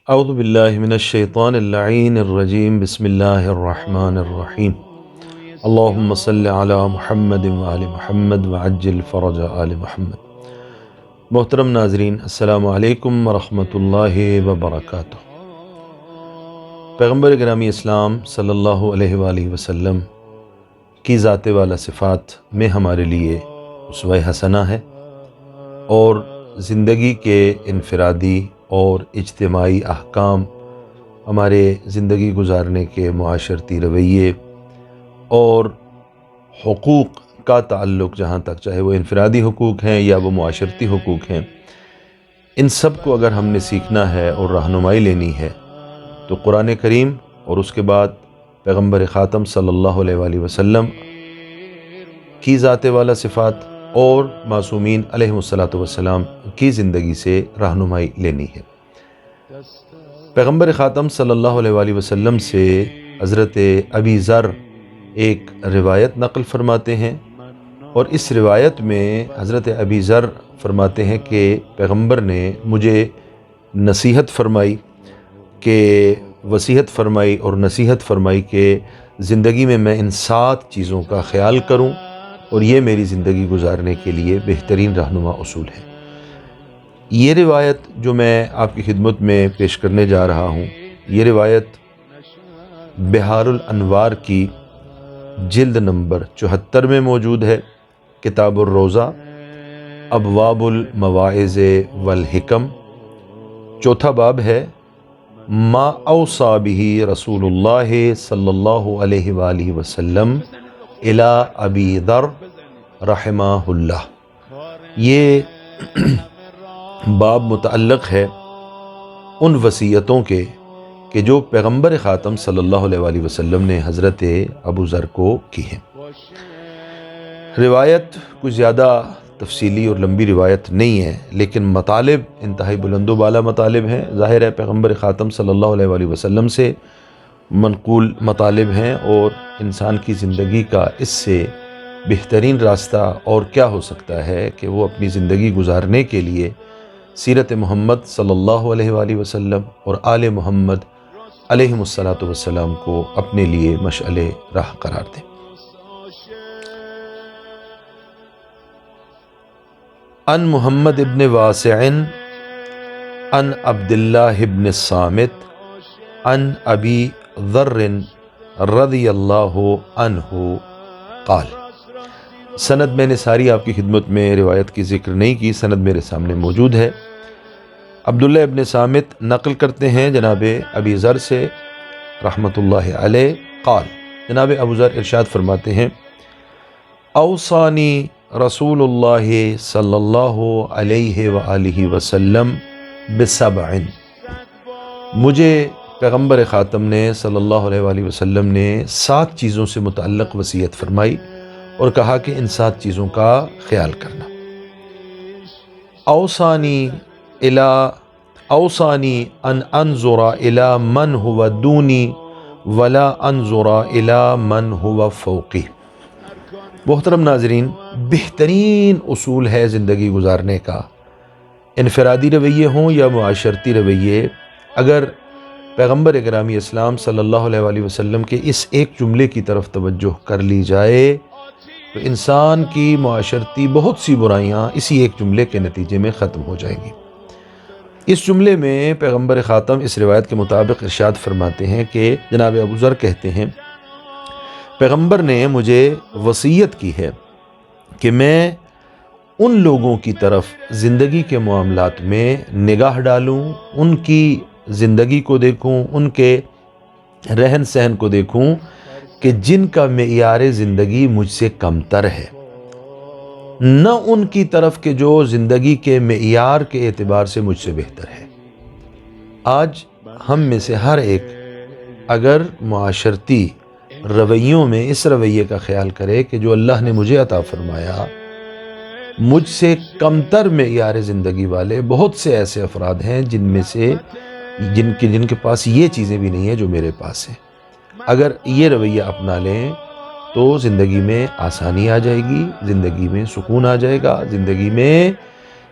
اعوذ باللہ من الشیطان اللعین الرجیم بسم اللہ الرحمن الرحیم اللہم صلی علی محمد وآل محمد وعجل فرج آل محمد۔ محترم ناظرین، السلام علیکم ورحمۃ اللہ وبرکاتہ۔ پیغمبر گرامی اسلام صلی اللہ علیہ وآلہ وسلم کی ذات والا صفات میں ہمارے لیے اسوہ حسنہ ہے، اور زندگی کے انفرادی اور اجتماعی احکام، ہمارے زندگی گزارنے کے معاشرتی رویے اور حقوق کا تعلق جہاں تک، چاہے وہ انفرادی حقوق ہیں یا وہ معاشرتی حقوق ہیں، ان سب کو اگر ہم نے سیکھنا ہے اور رہنمائی لینی ہے تو قرآن کریم اور اس کے بعد پیغمبر خاتم صلی اللہ علیہ وآلہ وسلم کی ذات والا صفات اور معصومین علیہ السلام کی زندگی سے رہنمائی لینی ہے۔ پیغمبر خاتم صلی اللہ علیہ وآلہ وسلم سے حضرت ابی ذر ایک روایت نقل فرماتے ہیں، اور اس روایت میں حضرت ابی ذر فرماتے ہیں کہ پیغمبر نے مجھے نصیحت فرمائی، وصیت فرمائی اور نصیحت فرمائی کہ زندگی میں ان 7 چیزوں کا خیال کروں، اور یہ میری زندگی گزارنے کے لیے بہترین رہنما اصول ہے۔ یہ روایت جو میں آپ کی خدمت میں پیش کرنے جا رہا ہوں، یہ روایت بحار الانوار کی جلد نمبر 74 میں موجود ہے، کتاب الروضہ، ابواب المواعظ والحکم، چوتھا باب ہے ما اوصى به رسول اللہ صلی اللہ علیہ وآلہ وسلم الی ابی ذر رحمہ اللہ۔ یہ باب متعلق ہے ان وصیتوں کے کہ جو پیغمبر خاتم صلی اللہ علیہ وآلہ وسلم نے حضرت ابو ذر کو کی ہیں۔ روایت کچھ زیادہ تفصیلی اور لمبی روایت نہیں ہے، لیکن مطالب انتہائی بلند و بالا مطالب ہیں۔ ظاہر ہے پیغمبر خاتم صلی اللہ علیہ وآلہ وسلم سے منقول مطالب ہیں، اور انسان کی زندگی کا اس سے بہترین راستہ اور کیا ہو سکتا ہے کہ وہ اپنی زندگی گزارنے کے لیے سیرت محمد صلی اللہ علیہ وآلہ وسلم اور آل محمد علیہ السلام کو اپنے لیے مشعل راہ قرار دیں۔ ان محمد ابن واسع ان عبداللہ ابن الصامت ان ابی ذر رضی اللہ عنہ قال۔ سند میں نے ساری آپ کی خدمت میں روایت کی ذکر نہیں کی، سند میرے سامنے موجود ہے۔ عبداللہ ابن صامت نقل کرتے ہیں جناب ابی ذر سے رحمۃ اللہ علیہ قال، جناب ابو ذر ارشاد فرماتے ہیں اوصانی رسول اللہ صلی اللہ علیہ وآلہ وسلم بسبع، مجھے پیغمبر خاتم نے صلی اللہ علیہ وآلہ وسلم نے 7 چیزوں سے متعلق وصیت فرمائی اور کہا کہ ان 7 چیزوں کا خیال کرنا۔ اوصانی ان انظر الی من هو دونی ولا انظر الی من هو فوقی۔ محترم ناظرین، بہترین اصول ہے زندگی گزارنے کا، انفرادی رویے ہوں یا معاشرتی رویے، اگر پیغمبر گرامی اسلام صلی اللہ علیہ وآلہ وسلم کے اس ایک جملے کی طرف توجہ کر لی جائے تو انسان کی معاشرتی بہت سی برائیاں اسی ایک جملے کے نتیجے میں ختم ہو جائیں گی۔ اس جملے میں پیغمبر خاتم اس روایت کے مطابق ارشاد فرماتے ہیں کہ جناب ابو ذر کہتے ہیں پیغمبر نے مجھے وصیت کی ہے کہ میں ان لوگوں کی طرف زندگی کے معاملات میں نگاہ ڈالوں، ان کی زندگی کو دیکھوں، ان کے رہن سہن کو دیکھوں کہ جن کا معیار زندگی مجھ سے کم تر ہے، نہ ان کی طرف کہ جو زندگی کے معیار کے اعتبار سے مجھ سے بہتر ہے۔ آج ہم میں سے ہر ایک اگر معاشرتی رویوں میں اس رویے کا خیال کرے کہ جو اللہ نے مجھے عطا فرمایا، مجھ سے کمتر معیار زندگی والے بہت سے ایسے افراد ہیں جن کے پاس یہ چیزیں بھی نہیں ہیں جو میرے پاس ہیں، اگر یہ رویہ اپنا لیں تو زندگی میں آسانی آ جائے گی، زندگی میں سکون آ جائے گا، زندگی میں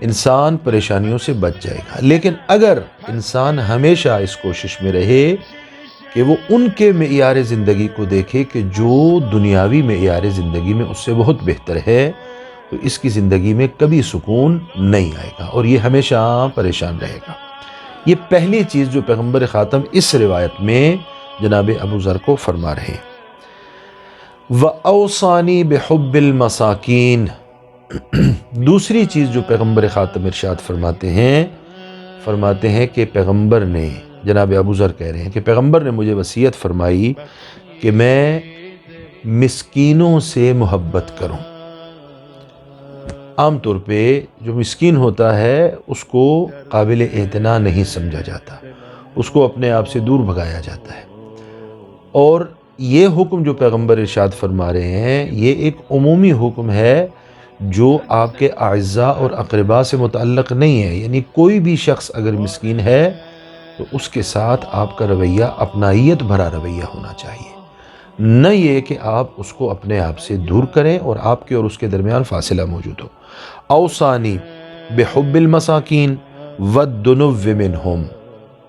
انسان پریشانیوں سے بچ جائے گا۔ لیکن اگر انسان ہمیشہ اس کوشش میں رہے کہ وہ ان کے معیار زندگی کو دیکھے کہ جو دنیاوی معیار زندگی میں اس سے بہت بہتر ہے، تو اس کی زندگی میں کبھی سکون نہیں آئے گا اور یہ ہمیشہ پریشان رہے گا۔ یہ پہلی چیز جو پیغمبر خاتم اس روایت میں جناب ابو ذر کو فرما رہے ہیں۔ وَأَوْصَانِي بِحُبِّ الْمَسَاكِينِ، دوسری چیز جو پیغمبر خاتم ارشاد فرماتے ہیں کہ پیغمبر نے، جناب ابو ذر کہہ رہے ہیں کہ پیغمبر نے مجھے وصیت فرمائی کہ میں مسکینوں سے محبت کروں۔ عام طور پہ جو مسکین ہوتا ہے اس کو قابل اعتنا نہیں سمجھا جاتا، اس کو اپنے آپ سے دور بھگایا جاتا ہے، اور یہ حکم جو پیغمبر ارشاد فرما رہے ہیں یہ ایک عمومی حکم ہے جو آپ کے اعزاء اور اقرباء سے متعلق نہیں ہے، یعنی کوئی بھی شخص اگر مسکین ہے تو اس کے ساتھ آپ کا رویہ اپنائیت بھرا رویہ ہونا چاہیے، نہ یہ کہ آپ اس کو اپنے آپ سے دور کریں اور آپ کے اور اس کے درمیان فاصلہ موجود ہو۔ اوصانی بحب المساکین والدنو منہم،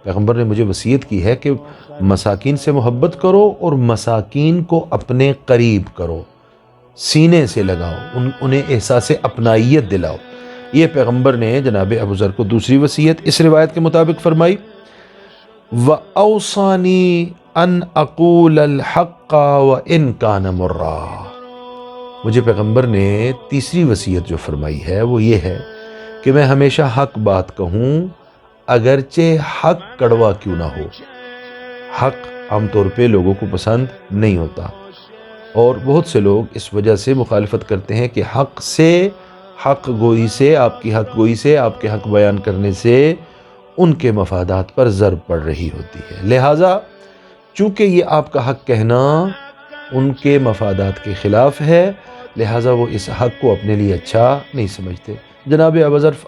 پیغمبر نے مجھے وصیت کی ہے کہ مساکین سے محبت کرو اور مساکین کو اپنے قریب کرو، سینے سے لگاؤ، انہیں احساس اپنائیت دلاؤ۔ یہ پیغمبر نے جناب ابو ذر کو دوسری وصیت اس روایت کے مطابق فرمائی۔ وَأَوْصَانِي أَنْ أَقُولَ الْحَقَّ وَإِنْ كَانَ مُرًّا، مجھے پیغمبر نے تیسری وصیت جو فرمائی ہے وہ یہ ہے کہ میں ہمیشہ حق بات کہوں اگرچہ حق کڑوا کیوں نہ ہو۔ حق عام طور پہ لوگوں کو پسند نہیں ہوتا اور بہت سے لوگ اس وجہ سے مخالفت کرتے ہیں کہ حق گوئی سے آپ کے حق بیان کرنے سے ان کے مفادات پر ضرب پڑ رہی ہوتی ہے، لہٰذا چونکہ یہ آپ کا حق کہنا ان کے مفادات کے خلاف ہے، لہٰذا وہ اس حق کو اپنے لیے اچھا نہیں سمجھتے۔ جناب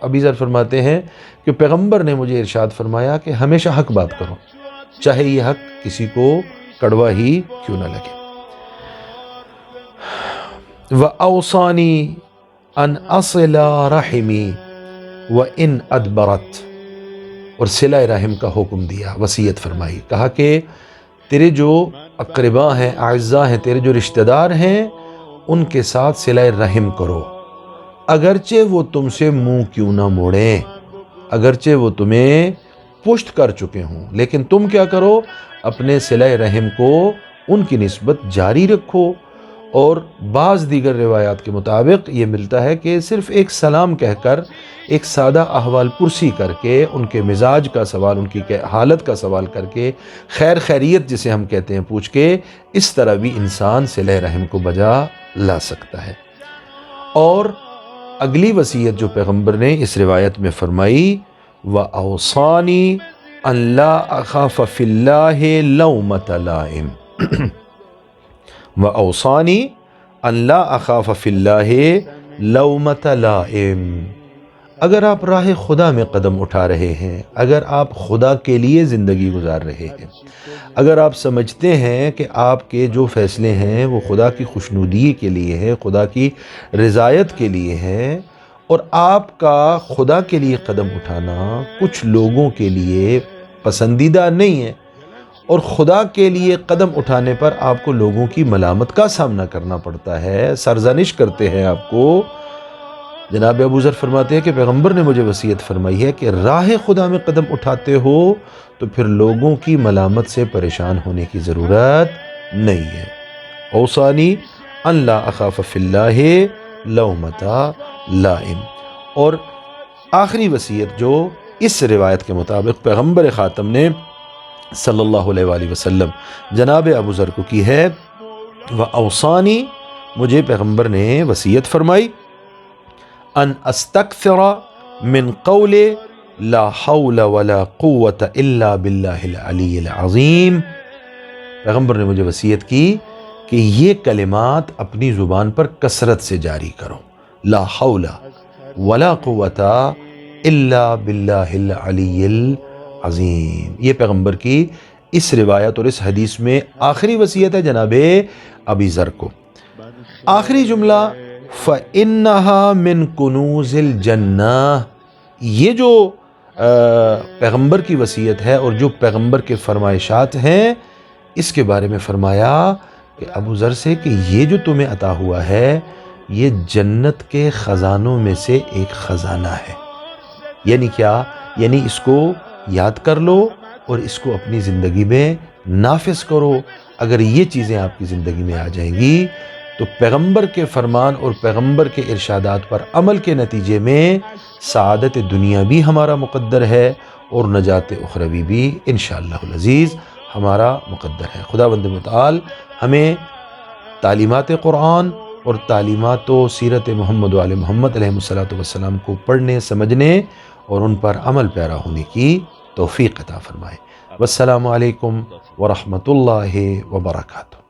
ابی ذر فرماتے ہیں کہ پیغمبر نے مجھے ارشاد فرمایا کہ ہمیشہ حق بات کرو، چاہے یہ حق کسی کو کڑوا ہی کیوں نہ لگے۔ وَأَوْصَانِي أَنْ أَصِلَ رَحِمِي وَإِنْ أَدْبَرَتْ، اور صلہ رحم کا حکم دیا، وصیت فرمائی، کہا کہ تیرے جو اقرباء ہیں، اعزاء ہیں، تیرے جو رشتہ دار ہیں، ان کے ساتھ صلہ رحم کرو، اگرچہ وہ تم سے منہ کیوں نہ موڑیں، اگرچہ وہ تمہیں پشت کر چکے ہوں، لیکن تم کیا کرو، اپنے صلہ رحم کو ان کی نسبت جاری رکھو۔ اور بعض دیگر روایات کے مطابق یہ ملتا ہے کہ صرف ایک سلام کہہ کر، ایک سادہ احوال پرسی کر کے، ان کے مزاج کا سوال، ان کی حالت کا سوال کر کے، خیریت جسے ہم کہتے ہیں پوچھ کے، اس طرح بھی انسان صلہ رحم کو بجا لا سکتا ہے۔ اور اگلی وصیت جو پیغمبر نے اس روایت میں فرمائی، وَأَوْصَانِي أَنْ لَا أَخَافَ فِي اللَّهِ لَوْمَةَ لَائِمٍ، وَأَوْصَانِي أَنْ لَا أَخَافَ فِي اللَّهِ لَوْمَةَ لَائِمٍ، اگر آپ راہ خدا میں قدم اٹھا رہے ہیں، اگر آپ خدا کے لیے زندگی گزار رہے ہیں، اگر آپ سمجھتے ہیں کہ آپ کے جو فیصلے ہیں وہ خدا کی خوشنودی کے لیے ہے، خدا کی رضایت کے لیے ہے، اور آپ کا خدا کے لیے قدم اٹھانا کچھ لوگوں کے لیے پسندیدہ نہیں ہے، اور خدا کے لیے قدم اٹھانے پر آپ کو لوگوں کی ملامت کا سامنا کرنا پڑتا ہے، سرزنش کرتے ہیں آپ کو، جناب ابو ذر فرماتے ہیں کہ پیغمبر نے مجھے وصیت فرمائی ہے کہ راہ خدا میں قدم اٹھاتے ہو تو پھر لوگوں کی ملامت سے پریشان ہونے کی ضرورت نہیں ہے۔ اوصانی ان لا اخاف فی اللہ لومۃ لائم، اور آخری وصیت جو اس روایت کے مطابق پیغمبر خاتم نے صلی اللہ علیہ وآلہ وسلم جناب ابو ذر کو کی ہے، وَأَوْصَانِي، مجھے پیغمبر نے وصیت فرمائی، ان استکثر من قول لا حول ولا قوة الا باللہ العلی العظیم، پیغمبر نے مجھے وصیت کی کہ یہ کلمات اپنی زبان پر کثرت سے جاری کرو، لا حول ولا قوة الا باللہ العلی العظیم۔ یہ پیغمبر کی اس روایت اور اس حدیث میں آخری وصیت ہے جناب ابی ذر کو۔ آخری جملہ فَإِنَّهَا مِن كُنُوزِ الْجَنَّةِ، یہ جو پیغمبر کی وصیت ہے اور جو پیغمبر کے فرمائشات ہیں، اس کے بارے میں فرمایا کہ ابو ذر سے کہ یہ جو تمہیں عطا ہوا ہے یہ جنت کے خزانوں میں سے ایک خزانہ ہے۔ یعنی کیا؟ یعنی اس کو یاد کر لو اور اس کو اپنی زندگی میں نافذ کرو۔ اگر یہ چیزیں آپ کی زندگی میں آ جائیں گی تو پیغمبر کے فرمان اور پیغمبر کے ارشادات پر عمل کے نتیجے میں سعادت دنیا بھی ہمارا مقدر ہے اور نجات اخروی بھی انشاءاللہ العزیز ہمارا مقدر ہے۔ خداوند متعال ہمیں تعلیمات قرآن اور تعلیمات و سیرت محمد و آل محمد علیہ السلام کو پڑھنے، سمجھنے اور ان پر عمل پیرا ہونے کی توفیق عطا فرمائے۔ والسلام علیکم ورحمۃ اللہ وبرکاتہ۔